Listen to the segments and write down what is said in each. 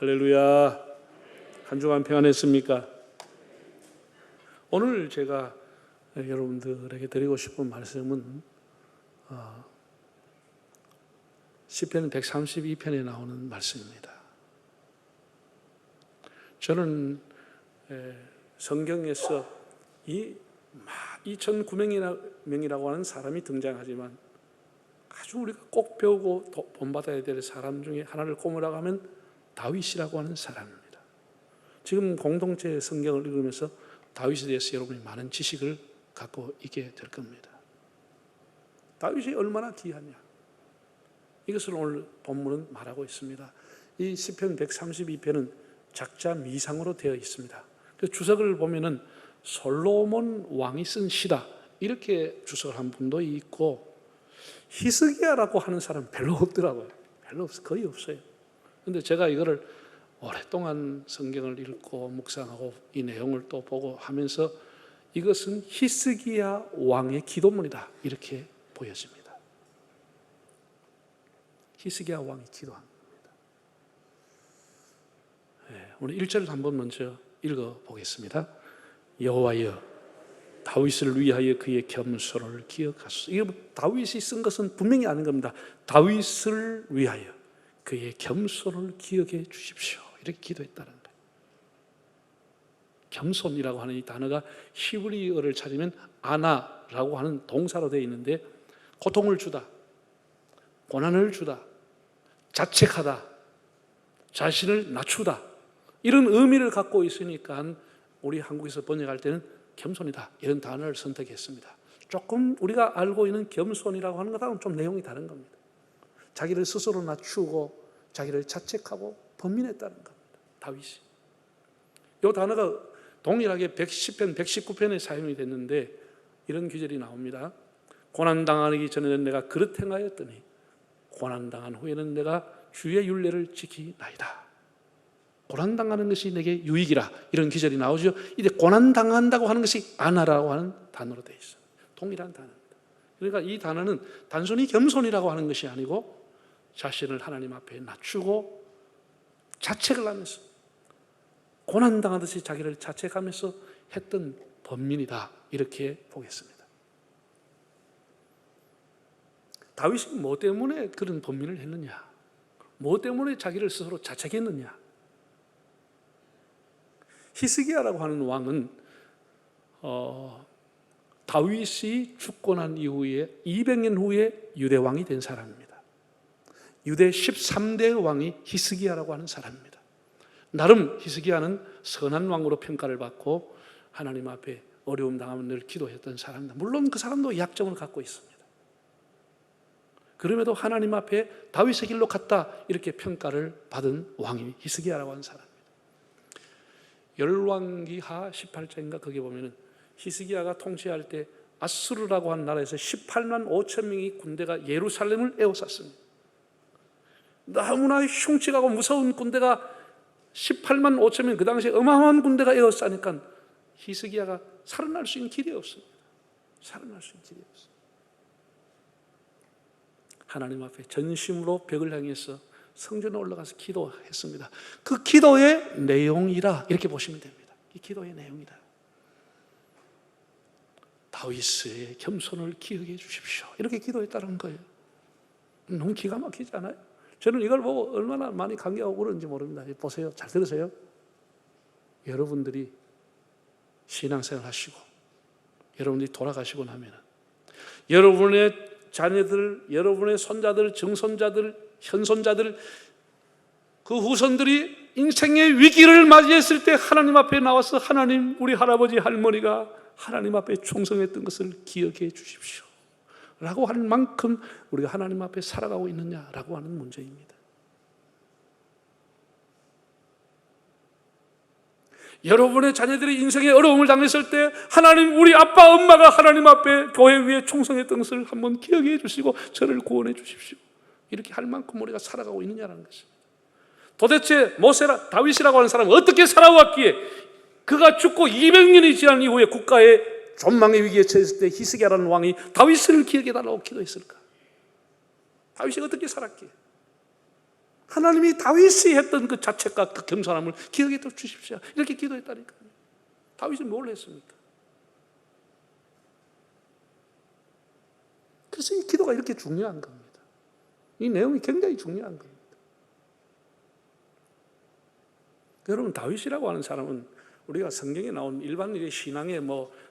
할렐루야. 한 주간 평안했습니까? 오늘 제가 여러분들에게 드리고 싶은 말씀은 시편 132편에 나오는 말씀입니다. 저는 성경에서 이 2,900명이라고 하는 사람이 등장하지만 아주 우리가 꼭 배우고 본받아야 될 사람 중에 하나를 꼽으라고 하면 다윗이라고 하는 사람입니다. 지금 공동체 성경을 읽으면서 다윗에 대해서 여러분이 많은 지식을 갖고 있게 될 겁니다. 다윗이 얼마나 귀하냐, 이것을 오늘 본문은 말하고 있습니다. 이 시편 132편은 작자 미상으로 되어 있습니다. 그 주석을 보면은 솔로몬 왕이 쓴 시다, 이렇게 주석을 한 분도 있고, 히스기야라고 하는 사람 별로 없더라고요. 별로 없어요. 거의 없어요. 근데 제가 이거를 오랫동안 성경을 읽고 묵상하고 이 내용을 또 보고 하면서 이것은 히스기야 왕의 기도문이다, 이렇게 보여집니다. 히스기야 왕이 기도한 겁니다. 오늘 1절을 한번 먼저 읽어보겠습니다. 여호와여, 다윗을 위하여 그의 겸손을 기억하소서. 이게 다윗이 쓴 것은 분명히 아는 겁니다. 다윗을 위하여 그의 겸손을 기억해 주십시오, 이렇게 기도했다는 거예요. 겸손이라고 하는 이 단어가 히브리어를 찾으면 아나라고 하는 동사로 되어 있는데, 고통을 주다, 고난을 주다, 자책하다, 자신을 낮추다, 이런 의미를 갖고 있으니까 우리 한국에서 번역할 때는 겸손이다, 이런 단어를 선택했습니다. 조금 우리가 알고 있는 겸손이라고 하는 것하고는 좀 내용이 다른 겁니다. 자기를 스스로 낮추고 자기를 자책하고 번민했다는 겁니다. 다윗이. 이 단어가 동일하게 시편 119편에 사용이 됐는데 이런 구절이 나옵니다. 고난당하기 전에는 내가 그릇 행하였더니 고난당한 후에는 내가 주의 율례를 지키나이다. 고난당하는 것이 내게 유익이라, 이런 구절이 나오죠. 이제 고난당한다고 하는 것이 아나라고 하는 단어로 되어 있어요. 동일한 단어입니다. 그러니까 이 단어는 단순히 겸손이라고 하는 것이 아니고 자신을 하나님 앞에 낮추고 자책을 하면서 고난당하듯이 자기를 자책하면서 했던 번민이다, 이렇게 보겠습니다. 다윗이 뭐 때문에 그런 번민을 했느냐, 뭐 때문에 자기를 스스로 자책했느냐. 히스기야라고 하는 왕은 다윗이 죽고 난 이후에 200년 후에 유대 왕이 된 사람입니다. 유대 13대 왕이 히스기야라고 하는 사람입니다. 나름 히스기야는 선한 왕으로 평가를 받고 하나님 앞에 어려움 당하면 늘 기도했던 사람입니다. 물론 그 사람도 약점을 갖고 있습니다. 그럼에도 하나님 앞에 다윗의 길로 갔다, 이렇게 평가를 받은 왕이 히스기야라고 하는 사람입니다. 열왕기하 18장인가 거기에 보면은 히스기야가 통치할 때 아수르라고 하는 나라에서 18만 5천 명의 군대가 예루살렘을 에워쌌습니다. 너무나 흉측하고 무서운 군대가 18만 5천 명, 그 당시에 어마어마한 군대가 에워싸니까 히스기야가 살아날 수 있는 길이 없습니다. 살아날 수 있는 길이 없습니다. 하나님 앞에 전심으로 벽을 향해서 성전에 올라가서 기도했습니다. 그 기도의 내용이라, 이렇게 보시면 됩니다. 이 기도의 내용이라. 다윗의 겸손을 기억해 주십시오, 이렇게 기도했다는 거예요. 너무 기가 막히지 않아요? 저는 이걸 보고 얼마나 많이 감격하고 그런지 모릅니다. 보세요, 잘 들으세요. 여러분들이 신앙생활 하시고 여러분들이 돌아가시고 나면 여러분의 자녀들, 여러분의 손자들, 증손자들, 현손자들, 그 후손들이 인생의 위기를 맞이했을 때 하나님 앞에 나와서 하나님, 우리 할아버지 할머니가 하나님 앞에 충성했던 것을 기억해 주십시오 라고 하는 만큼 우리가 하나님 앞에 살아가고 있느냐라고 하는 문제입니다. 여러분의 자녀들이 인생의 어려움을 당했을 때 하나님, 우리 아빠 엄마가 하나님 앞에 교회 위에 충성했던 것을 한번 기억해 주시고 저를 구원해 주십시오, 이렇게 할 만큼 우리가 살아가고 있느냐라는 것입니다. 도대체 다윗이라고 하는 사람은 어떻게 살아왔기에 그가 죽고 200년이 지난 이후에 국가의 전망의 위기에 처했을 때 히스기야라는 왕이 다윗을 기억해 달라고 기도했을까? 다윗이 어떻게 살았기에? 하나님이 다윗이 했던 그 자책과 그 겸손함을 기억해 주십시오. 이렇게 기도했다니까요. 다윗은 뭘 했습니까? 그래서 이 기도가 이렇게 중요한 겁니다. 이 내용이 굉장히 중요한 겁니다. 여러분, 다윗이라고 하는 사람은 우리가 성경에 나온 일반인의 신앙의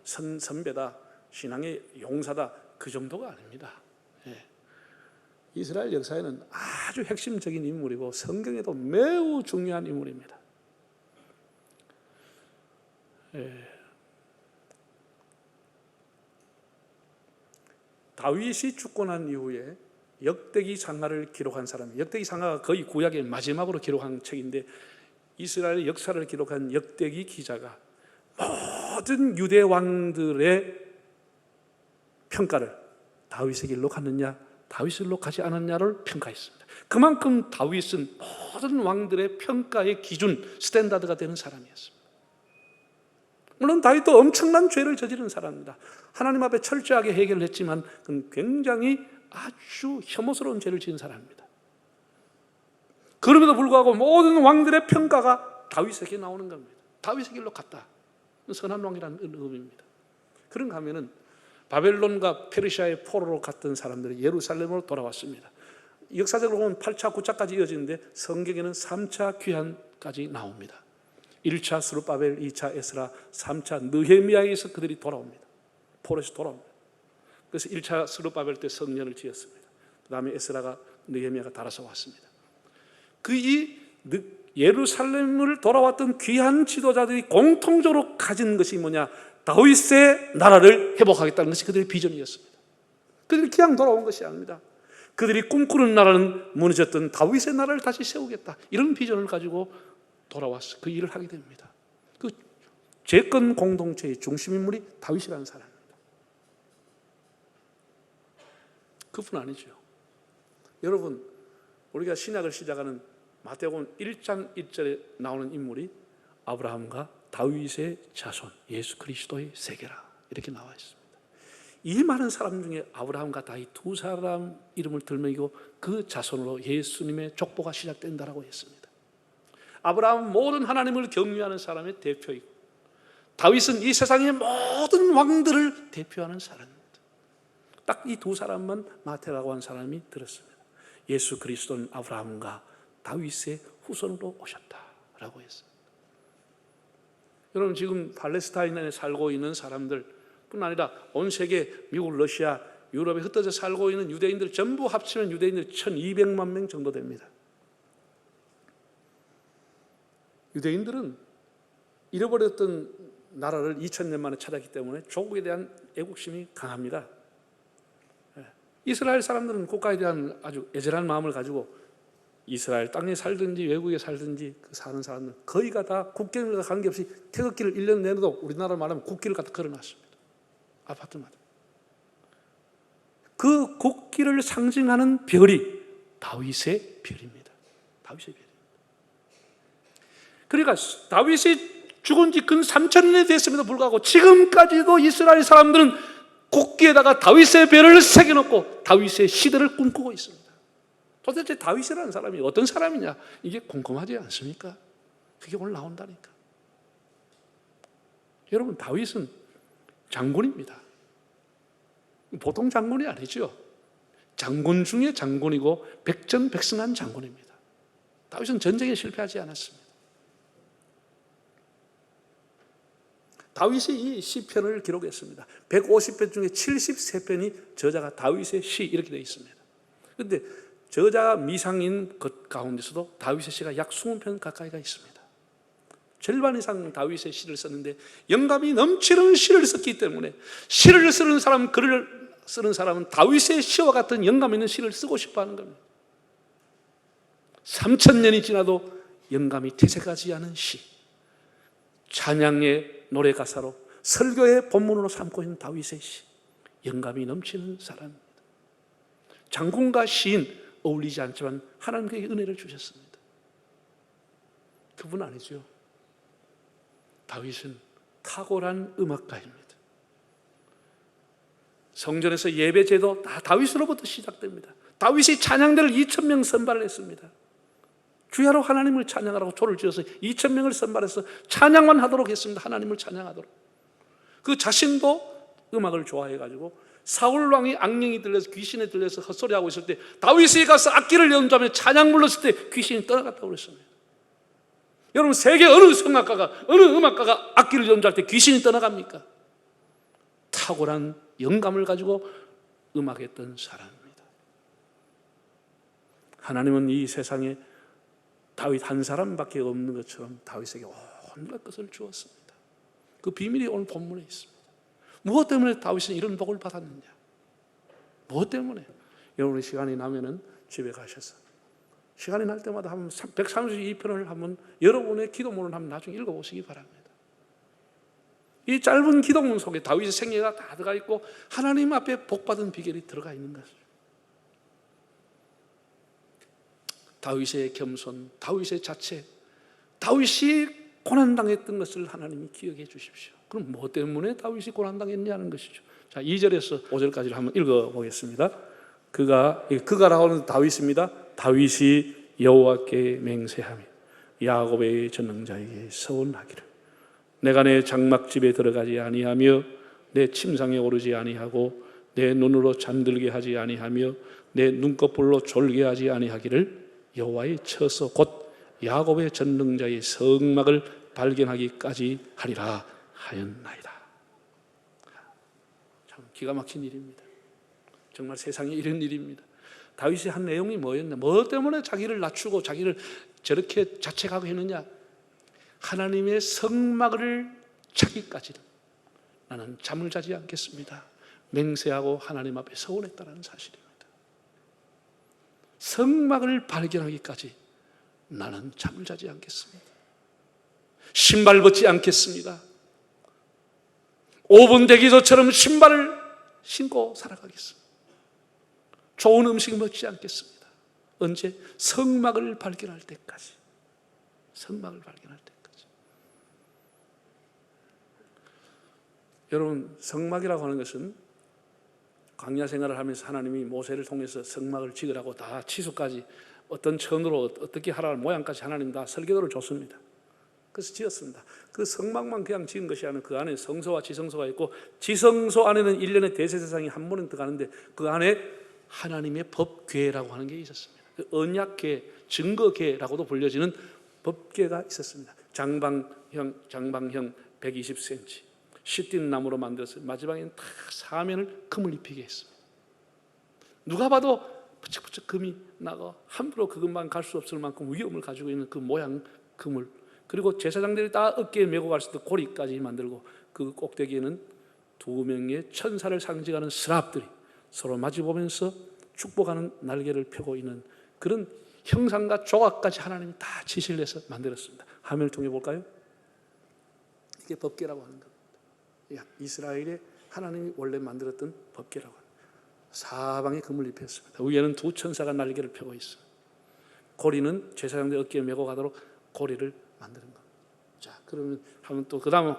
선배다, 신앙의 용사다, 그 정도가 아닙니다. 예. 이스라엘 역사에는 아주 핵심적인 인물이고 성경에도 매우 중요한 인물입니다. 예. 다윗이 죽고 난 이후에 역대기 상하를 기록한 사람, 역대기 상하가 거의 구약의 마지막으로 기록한 책인데, 이스라엘의 역사를 기록한 역대기 기자가 모든 유대 왕들의 평가를 다윗의 길로 갔느냐, 다윗의 길로 가지 않았냐를 평가했습니다. 그만큼 다윗은 모든 왕들의 평가의 기준, 스탠다드가 되는 사람이었습니다. 물론 다윗도 엄청난 죄를 저지른 사람입니다. 하나님 앞에 철저하게 해결을 했지만 그건 굉장히 아주 혐오스러운 죄를 지은 사람입니다. 그럼에도 불구하고 모든 왕들의 평가가 다윗에게 나오는 겁니다. 다윗의 길로 갔다. 선한 왕이라는 의미입니다. 그런가 하면은 바벨론과 페르시아의 포로로 갔던 사람들이 예루살렘으로 돌아왔습니다. 역사적으로 보면 8차, 9차까지 이어지는데 성경에는 3차 귀환까지 나옵니다. 1차 스룹바벨, 2차 에스라, 3차 느헤미야에서 그들이 돌아옵니다. 포로에서 돌아옵니다. 그래서 1차 스룹바벨 때 성전을 지었습니다. 그 다음에 에스라가, 느헤미야가 따라서 왔습니다. 예루살렘을 돌아왔던 귀한 지도자들이 공통적으로 가진 것이 뭐냐? 다윗의 나라를 회복하겠다는 것이 그들의 비전이었습니다. 그들이 그냥 돌아온 것이 아닙니다. 그들이 꿈꾸는 나라는 무너졌던 다윗의 나라를 다시 세우겠다, 이런 비전을 가지고 돌아와서 그 일을 하게 됩니다. 그 재건 공동체의 중심인물이 다윗이라는 사람입니다. 그뿐 아니죠. 여러분, 우리가 신약을 시작하는 마태복음 1장 1절에 나오는 인물이 아브라함과 다윗의 자손 예수 그리스도의 세계라, 이렇게 나와 있습니다. 이 많은 사람 중에 아브라함과 다윗 두 사람 이름을 들먹이고 그 자손으로 예수님의 족보가 시작된다라고 했습니다. 아브라함은 모든 하나님을 경외하는 사람의 대표이고, 다윗은 이 세상의 모든 왕들을 대표하는 사람입니다. 딱 이 두 사람만 마태라고 하는 사람이 들었습니다. 예수 그리스도는 아브라함과 다윗의 후손으로 오셨다라고 했습니다. 여러분, 지금 팔레스타인에 살고 있는 사람들 뿐 아니라 온 세계, 미국, 러시아, 유럽에 흩어져 살고 있는 유대인들 전부 합치면 유대인들 1200만 명 정도 됩니다. 유대인들은 잃어버렸던 나라를 2000년 만에 찾았기 때문에 조국에 대한 애국심이 강합니다. 이스라엘 사람들은 국가에 대한 아주 애절한 마음을 가지고 이스라엘 땅에 살든지 외국에 살든지 그 사는 사람들 거의가 다 국경과 관계없이 태극기를 1년 내내도, 우리나라로 말하면 국기를 갖다 걸어놨습니다. 아파트마다. 그 국기를 상징하는 별이 다윗의 별입니다. 다윗의 별입니다. 그러니까 다윗이 죽은 지 근 3000년이 됐음에도 불구하고 지금까지도 이스라엘 사람들은 국기에다가 다윗의 별을 새겨놓고 다윗의 시대를 꿈꾸고 있습니다. 도대체 다윗이라는 사람이 어떤 사람이냐, 이게 궁금하지 않습니까? 그게 오늘 나온다니까. 여러분, 다윗은 장군입니다. 보통 장군이 아니죠. 장군 중에 장군이고 백전백승한 장군입니다. 다윗은 전쟁에 실패하지 않았습니다. 다윗이 이 시편을 기록했습니다. 150편 중에 73편이 저자가 다윗의 시, 이렇게 되어 있습니다. 그런데 저자가 미상인 것 가운데서도 다윗의 시가 약 20편 가까이가 있습니다. 절반 이상 다윗의 시를 썼는데 영감이 넘치는 시를 썼기 때문에 시를 쓰는 사람, 글을 쓰는 사람은 다윗의 시와 같은 영감 있는 시를 쓰고 싶어 하는 겁니다. 3000년이 지나도 영감이 퇴색하지 않은 시, 찬양의 노래 가사로 설교의 본문으로 삼고 있는 다윗의 시, 영감이 넘치는 사람입니다. 장군과 시인 어울리지 않지만 하나님 그에게 은혜를 주셨습니다. 그분 아니죠. 다윗은 탁월한 음악가입니다. 성전에서 예배 제도 다 다윗으로부터 시작됩니다. 다윗이 찬양대를 2000명 선발을 했습니다. 주야로 하나님을 찬양하라고 조를 지어서 2,000명을 선발해서 찬양만 하도록 했습니다. 하나님을 찬양하도록. 그 자신도 음악을 좋아해가지고 사울 왕이 악령이 들려서 귀신에 들려서 헛소리하고 있을 때 다윗이 가서 악기를 연주하며 찬양 불렀을 때 귀신이 떠나갔다고 그랬습니다. 여러분, 세계 어느 성악가가, 어느 음악가가 악기를 연주할 때 귀신이 떠나갑니까? 탁월한 영감을 가지고 음악했던 사람입니다. 하나님은 이 세상에 다윗 한 사람밖에 없는 것처럼 다윗에게 온갖 것을 주었습니다. 그 비밀이 오늘 본문에 있습니다. 무엇 때문에 다윗은 이런 복을 받았느냐? 무엇 때문에? 여러분, 시간이 나면은 집에 가셔서 시간이 날 때마다 한번 132편을 한번 여러분의 기도문을 한번 나중에 읽어보시기 바랍니다. 이 짧은 기도문 속에 다윗의 생애가 다 들어가 있고 하나님 앞에 복받은 비결이 들어가 있는 것이죠. 다윗의 겸손, 다윗의 자체, 다윗이 고난당했던 것을 하나님이 기억해 주십시오. 그럼 뭐 때문에 다윗이 고난당했냐는 것이죠. 자, 2절에서 5절까지를 한번 읽어보겠습니다. 그가라고 하는 다윗입니다. 다윗이 여호와께 맹세하며 야곱의 전능자에게 서원하기를 내가 내 장막집에 들어가지 아니하며 내 침상에 오르지 아니하고 내 눈으로 잠들게 하지 아니하며 내 눈꺼풀로 졸게 하지 아니하기를 여호와의 처소 곧 야곱의 전능자의 성막을 발견하기까지 하리라 하였나이다. 참 기가 막힌 일입니다. 정말 세상에 이런 일입니다. 다윗이 한 내용이 뭐였냐? 뭐 때문에 자기를 낮추고 자기를 저렇게 자책하고 했느냐? 하나님의 성막을 찾기까지는 나는 잠을 자지 않겠습니다. 맹세하고 하나님 앞에 서원했다는 사실입니다. 성막을 발견하기까지 나는 잠을 자지 않겠습니다. 신발 벗지 않겠습니다. 5분 대기조처럼 신발을 신고 살아가겠습니다. 좋은 음식 먹지 않겠습니다. 언제? 성막을 발견할 때까지. 성막을 발견할 때까지. 여러분, 성막이라고 하는 것은 광야 생활을 하면서 하나님이 모세를 통해서 성막을 지으라고 다 치수까지 어떤 천으로 어떻게 하라는 모양까지 하나님 다 설계도를 줬습니다. 그래서 지었습니다. 그 성막만 그냥 지은 것이 아니라 그 안에 성소와 지성소가 있고 지성소 안에는 1년에 대제사장이 한 번은 들어가는데 그 안에 하나님의 법궤라고 하는 게 있었습니다. 그 언약궤, 증거궤라고도 불려지는 법궤가 있었습니다. 장방형 120cm 시띠는 나무로 만들었어요. 마지막에는 다 사면을 금을 입히게 했습니다. 누가 봐도 부쩍부쩍 금이 나가 함부로 그것만 갈 수 없을 만큼 위험을 가지고 있는 그 모양 금을, 그리고 제사장들이 다 어깨에 메고 갈 수 있도록 고리까지 만들고 그 꼭대기에는 2명의 천사를 상징하는 스랍들이 서로 마주보면서 축복하는 날개를 펴고 있는 그런 형상과 조각까지 하나님이 다 지시를 해서 만들었습니다. 화면을 통해 볼까요? 이게 법궤라고 하는 겁니다. 이스라엘의 하나님이 원래 만들었던 법궤라고 합니다. 사방에 금을 입혔습니다. 위에는 2 천사가 날개를 펴고 있어요. 고리는 제사장들 어깨에 메고 가도록 고리를 만드는 겁니다. 자, 그러면 하면 또 그다음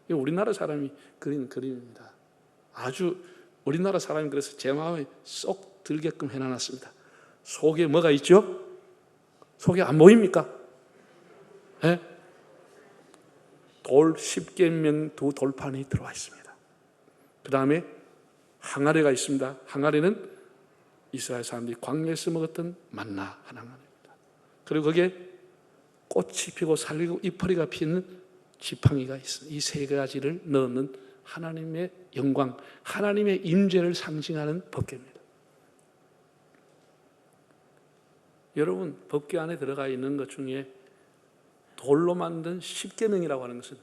우리나라 사람이 그린 그림입니다. 아주 우리나라 사람이 그래서 제 마음에 쏙 들게끔 해놔놨습니다. 속에 뭐가 있죠? 속에 안 보입니까? 네? 돌 10계명 2 돌판이 들어와 있습니다. 그 다음에 항아리가 있습니다. 항아리는 이스라엘 사람들이 광야에서 먹었던 만나 하나입니다. 그리고 거기에 꽃이 피고 살리고 이파리가 피는 지팡이가 있습니다. 이 3가지를 넣는 하나님의 영광, 하나님의 임재를 상징하는 법궤입니다. 여러분, 법궤 안에 들어가 있는 것 중에 돌로 만든 10계명이라고 하는 것은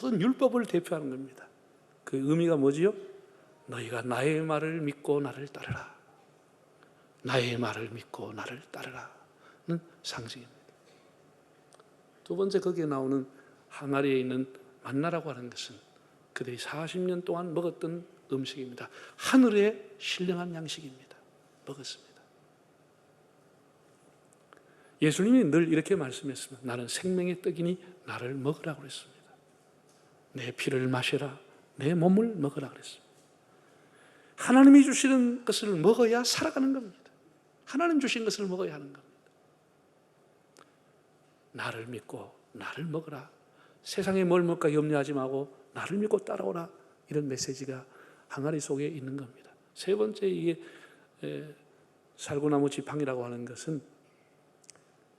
모든 율법을 대표하는 겁니다. 그 의미가 뭐지요? 너희가 나의 말을 믿고 나를 따르라. 나의 말을 믿고 나를 따르라는 상징입니다. 두 번째, 거기에 나오는 항아리에 있는 만나라고 하는 것은 그들이 40년 동안 먹었던 음식입니다. 하늘의 신령한 양식입니다. 먹었습니다. 예수님이 늘 이렇게 말씀했습니다. 나는 생명의 떡이니 나를 먹으라고 그랬습니다. 내 피를 마시라, 내 몸을 먹으라 그랬습니다. 하나님이 주시는 것을 먹어야 살아가는 겁니다. 하나님 주신 것을 먹어야 하는 겁니다. 나를 믿고 나를 먹으라. 세상에 뭘 먹을까 염려하지 말고 나를 믿고 따라오라. 이런 메시지가 항아리 속에 있는 겁니다. 세 번째, 이게 살구나무 지팡이라고 하는 것은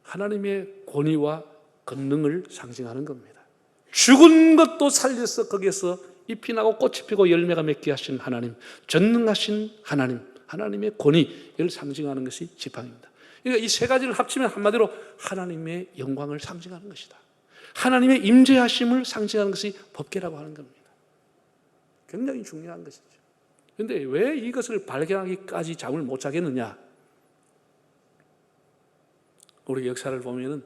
하나님의 권위와 권능을 상징하는 겁니다. 죽은 것도 살려서 거기에서 잎이 나고 꽃이 피고 열매가 맺게 하신 하나님, 전능하신 하나님, 하나님의 권위를 상징하는 것이 지팡이입니다. 그러니까 이 세 가지를 합치면 한마디로 하나님의 영광을 상징하는 것이다. 하나님의 임재하심을 상징하는 것이 법궤라고 하는 겁니다. 굉장히 중요한 것이죠. 그런데 왜 이것을 발견하기까지 잠을 못 자겠느냐? 우리 역사를 보면은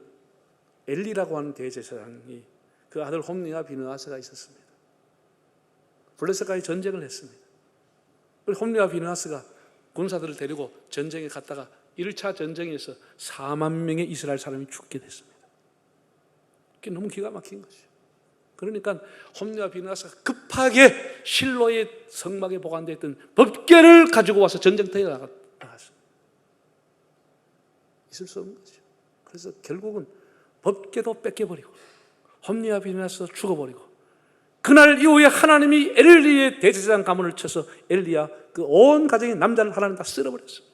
엘리라고 하는 대제사장이 그 아들 홈리와 비느하스가 있었습니다. 블레셋과의 전쟁을 했습니다. 홈리와 비느하스가 군사들을 데리고 전쟁에 갔다가 1차 전쟁에서 4만 명의 이스라엘 사람이 죽게 됐습니다. 그게 너무 기가 막힌 것이죠. 그러니까 홈리와 비느하스가 급하게 실로의 성막에 보관되어 있던 법궤를 가지고 와서 전쟁터에 나갔습니다. 있을 수 없는 거죠. 그래서 결국은 법궤도 뺏겨버리고 홈리와 비느하스도 죽어버리고, 그날 이후에 하나님이 엘리의 대제사장 가문을 쳐서 엘리야 그 온 가정의 남자를 하나님 다 쓸어버렸습니다.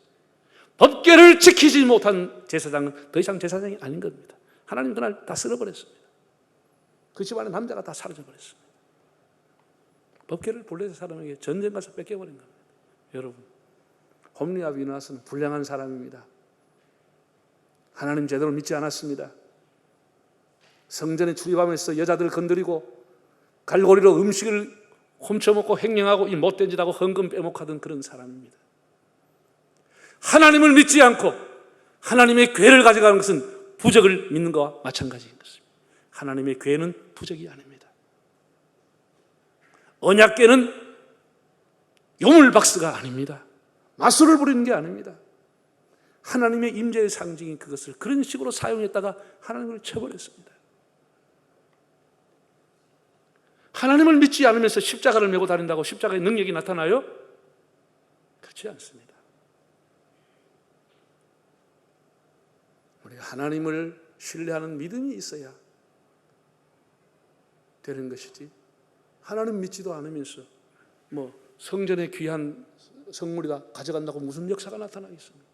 법궤를 지키지 못한 제사장은 더 이상 제사장이 아닌 겁니다. 하나님 그날 다 쓸어버렸습니다. 그 집안의 남자가 다 사라져버렸습니다. 법궤를 블레셋 사람에게 전쟁 가서 뺏겨버린 겁니다. 여러분, 홈리와 비느하스는 불량한 사람입니다. 하나님 제대로 믿지 않았습니다. 성전에 출입하면서 여자들을 건드리고 갈고리로 음식을 훔쳐먹고 횡령하고 이 못된 짓하고 헌금 빼먹하던 그런 사람입니다. 하나님을 믿지 않고 하나님의 궤를 가져가는 것은 부적을 믿는 것과 마찬가지인 것입니다. 하나님의 궤는 부적이 아닙니다. 언약궤는 요물박스가 아닙니다. 마술을 부리는 게 아닙니다. 하나님의 임재의 상징인 그것을 그런 식으로 사용했다가 하나님을 쳐버렸습니다. 하나님을 믿지 않으면서 십자가를 메고 다닌다고 십자가의 능력이 나타나요? 그렇지 않습니다. 우리가 하나님을 신뢰하는 믿음이 있어야 되는 것이지, 하나님 믿지도 않으면서 뭐 성전의 귀한 성물이다 가져간다고 무슨 역사가 나타나겠습니까?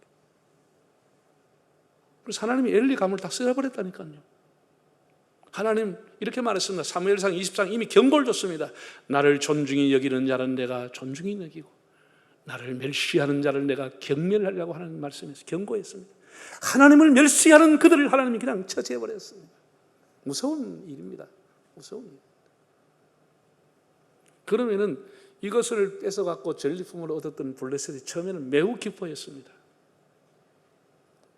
그래서 하나님이 엘리 가문을 다 쓸어버렸다니까요. 하나님 이렇게 말했습니다. 사무엘상 20장 이미 경고를 줬습니다. 나를 존중히 여기는 자는 내가 존중히 여기고 나를 멸시하는 자를 내가 경멸하려고 하는 말씀에서 경고했습니다. 하나님을 멸시하는 그들을 하나님이 그냥 처치해버렸습니다. 무서운 일입니다. 무서운 일. 그러면은 이것을 뺏어갖고 전리품으로 얻었던 블레셋이 처음에는 매우 기뻐했습니다.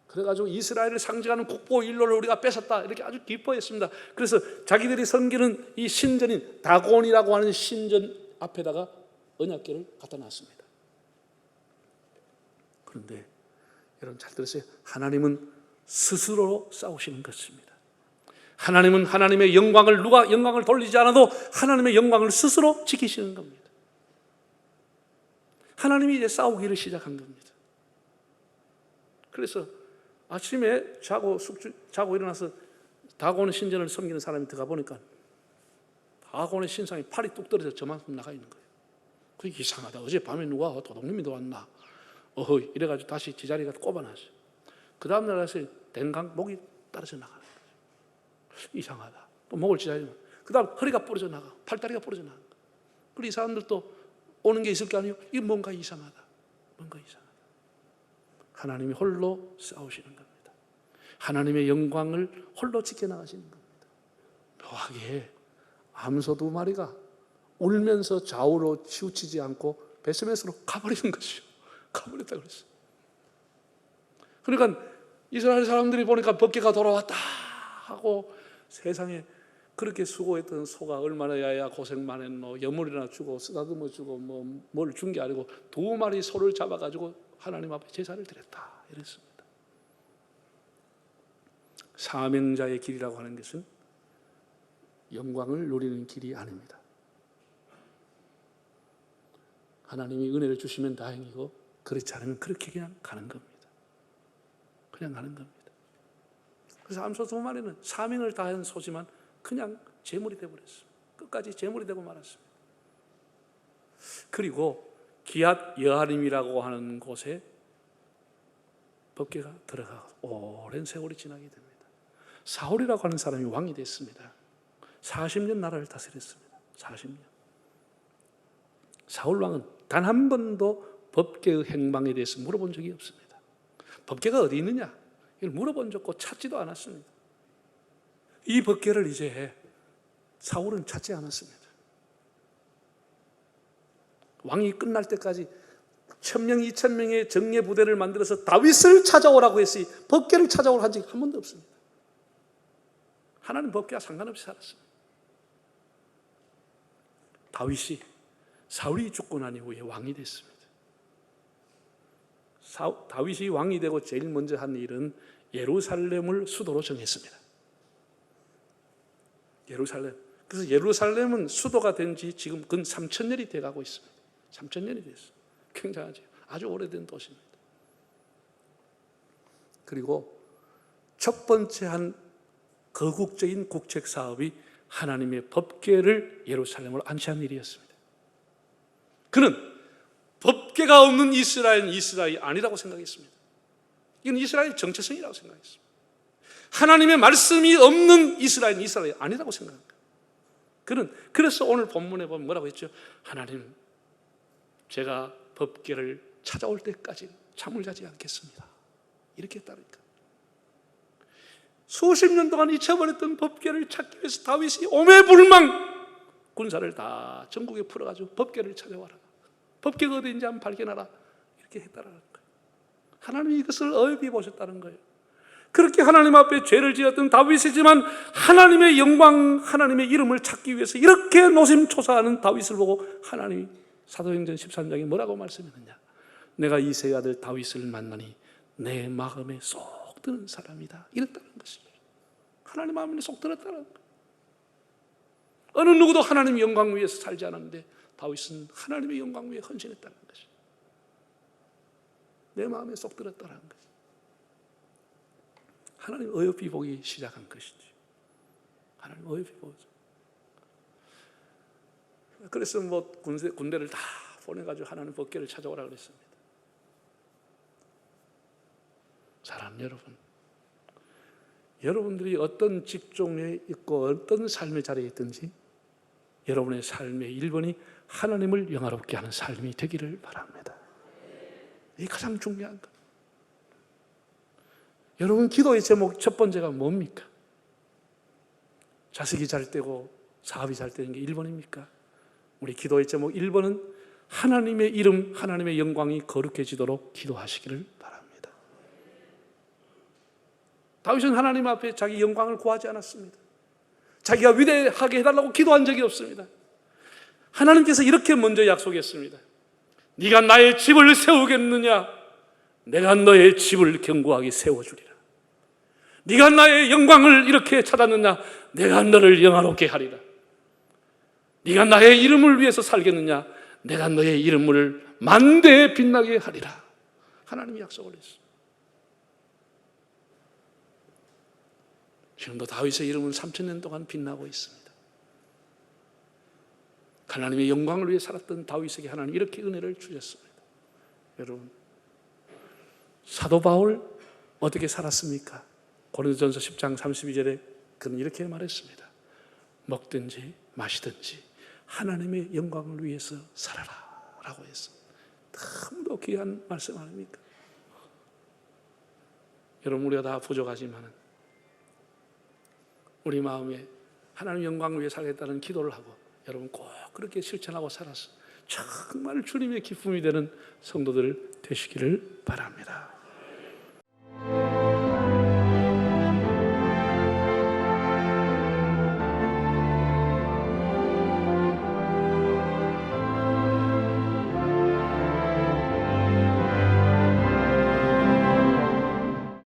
그래가지고 이스라엘을 상징하는 국보 일로를 우리가 뺏었다 이렇게 아주 기뻐했습니다. 그래서 자기들이 섬기는 이 신전인 다곤이라고 하는 신전 앞에다가 언약궤를 갖다 놨습니다. 그런데 여러분 잘 들으세요. 하나님은 스스로 싸우시는 것입니다. 하나님은 하나님의 영광을 누가 영광을 돌리지 않아도 하나님의 영광을 스스로 지키시는 겁니다. 하나님이 이제 싸우기를 시작한 겁니다. 그래서 아침에 자고 일어나서 다곤 신전을 섬기는 사람이 들어가 보니까 다곤의 신상이 팔이 뚝 떨어져 저만큼 나가 있는 거예요. 그게 이상하다. 어젯밤에 누가 도둑놈이 들어왔나? 어허이 이래가지고 다시 제자리가 꼽아놨어요. 그 다음날 가서 댕강 목이 떨어져 나가는 거예요. 이상하다. 또 목을 찢어요. 그 다음 허리가 부러져 나가, 팔다리가 부러져 나가. 그리고 이 사람들도 오는 게 있을 거 아니에요. 이게 뭔가 이상하다. 뭔가 이상하다. 하나님이 홀로 싸우시는 겁니다. 하나님의 영광을 홀로 지켜나가시는 겁니다. 묘하게 암소 2마리가 울면서 좌우로 치우치지 않고 베스메스로 가버리는 것이죠. 가버렸다고 그랬어요. 그러니까 이스라엘 사람들이 보니까 법궤가 돌아왔다 하고 세상에 그렇게 수고했던 소가 얼마나 야야 고생만 했노. 여물이나 주고 쓰다듬어 주고 뭘 준 게 아니고 2마리 소를 잡아가지고 하나님 앞에 제사를 드렸다 이랬습니다. 사명자의 길이라고 하는 것은 영광을 누리는 길이 아닙니다. 하나님이 은혜를 주시면 다행이고 그렇지 않으면 그렇게 그냥 가는 겁니다. 그냥 가는 겁니다. 그래서 암소 2마리는 사명을 다한 소지만 그냥 제물이 되어버렸어요. 끝까지 제물이 되고 말았습니다. 그리고 기앗 여아림이라고 하는 곳에 법궤가 들어가고 오랜 세월이 지나게 됩니다. 사울이라고 하는 사람이 왕이 됐습니다. 40년 나라를 다스렸습니다. 40년. 사울 왕은 단 한 번도 법궤의 행방에 대해서 물어본 적이 없습니다. 법궤가 어디 있느냐? 이걸 물어본 적 없고 찾지도 않았습니다. 이 법궤를 이제 사울은 찾지 않았습니다. 왕이 끝날 때까지 1000명, 2000명의 정예 부대를 만들어서 다윗을 찾아오라고 했으니 법궤를 찾아오라 한 적이 한 번도 없습니다. 하나님 법궤와 상관없이 살았습니다. 다윗이 사울이 죽고 난 이후에 왕이 됐습니다. 다윗이 왕이 되고 제일 먼저 한 일은 예루살렘을 수도로 정했습니다. 예루살렘. 그래서 예루살렘은 수도가 된 지 지금 근 3000년이 돼가고 있습니다. 3000년이 됐어요. 굉장하죠. 아주 오래된 도시입니다. 그리고 첫 번째 한 거국적인 국책 사업이 하나님의 법궤를 예루살렘으로 안치한 일이었습니다. 그는 법궤가 없는 이스라엘은 이스라엘이 아니라고 생각했습니다. 이건 이스라엘의 정체성이라고 생각했습니다. 하나님의 말씀이 없는 이스라엘은 이스라엘이 아니라고 생각합니다. 그는 그래서 오늘 본문에 보면 뭐라고 했죠? 하나님, 제가 법궤를 찾아올 때까지 잠을 자지 않겠습니다. 이렇게 했다니까. 수십 년 동안 잊혀버렸던 법궤를 찾기 위해서 다윗이 오매불망 군사를 다 전국에 풀어가지고 법궤를 찾아와라. 법궤가 어디인지 한번 발견하라. 이렇게 했다라는 거예요. 하나님이 이것을 어여비 보셨다는 거예요. 그렇게 하나님 앞에 죄를 지었던 다윗이지만 하나님의 영광, 하나님의 이름을 찾기 위해서 이렇게 노심초사하는 다윗을 보고 하나님이 사도행전 13장에 뭐라고 말씀했느냐? 내가 이새의 아들 다윗을 만나니 내 마음에 쏙 드는 사람이다. 이랬다는 것이죠. 하나님 마음에 쏙 들었다는 거예요. 어느 누구도 하나님의 영광 위에서 살지 않았는데 다윗은 하나님의 영광 위에 헌신했다는 것이죠. 내 마음에 쏙 들었다는 것이죠. 하나님 어여삐 보기 시작한 것이죠. 하나님 어여삐 보죠. 그래서 군대를 다 보내가지고 하나님 법궤를 찾아오라 그랬습니다. 사랑하는 여러분, 여러분들이 어떤 직종에 있고 어떤 삶의 자리에 있든지 여러분의 삶의 1번이 하나님을 영화롭게 하는 삶이 되기를 바랍니다. 이게 가장 중요한 것. 여러분 기도의 제목 첫 번째가 뭡니까? 자식이 잘 되고 사업이 잘 되는 게 1번입니까? 우리 기도의 제목 1번은 하나님의 이름, 하나님의 영광이 거룩해지도록 기도하시기를 바랍니다. 다윗은 하나님 앞에 자기 영광을 구하지 않았습니다. 자기가 위대하게 해달라고 기도한 적이 없습니다. 하나님께서 이렇게 먼저 약속했습니다. 네가 나의 집을 세우겠느냐? 내가 너의 집을 견고하게 세워주리라. 네가 나의 영광을 이렇게 찾았느냐? 내가 너를 영화롭게 하리라. 네가 나의 이름을 위해서 살겠느냐? 내가 너의 이름을 만대에 빛나게 하리라. 하나님이 약속을 했습니다. 지금도 다윗의 이름은 3000년 동안 빛나고 있습니다. 하나님의 영광을 위해 살았던 다윗에게 하나님 이렇게 은혜를 주셨습니다. 여러분, 사도 바울 어떻게 살았습니까? 고린도전서 10장 32절에 그는 이렇게 말했습니다. 먹든지 마시든지 하나님의 영광을 위해서 살아라 라고 했어. 너무도 귀한 말씀 아닙니까? 여러분, 우리가 다 부족하지만 우리 마음에 하나님 영광을 위해 살겠다는 기도를 하고 여러분 꼭 그렇게 실천하고 살아서 정말 주님의 기쁨이 되는 성도들 되시기를 바랍니다.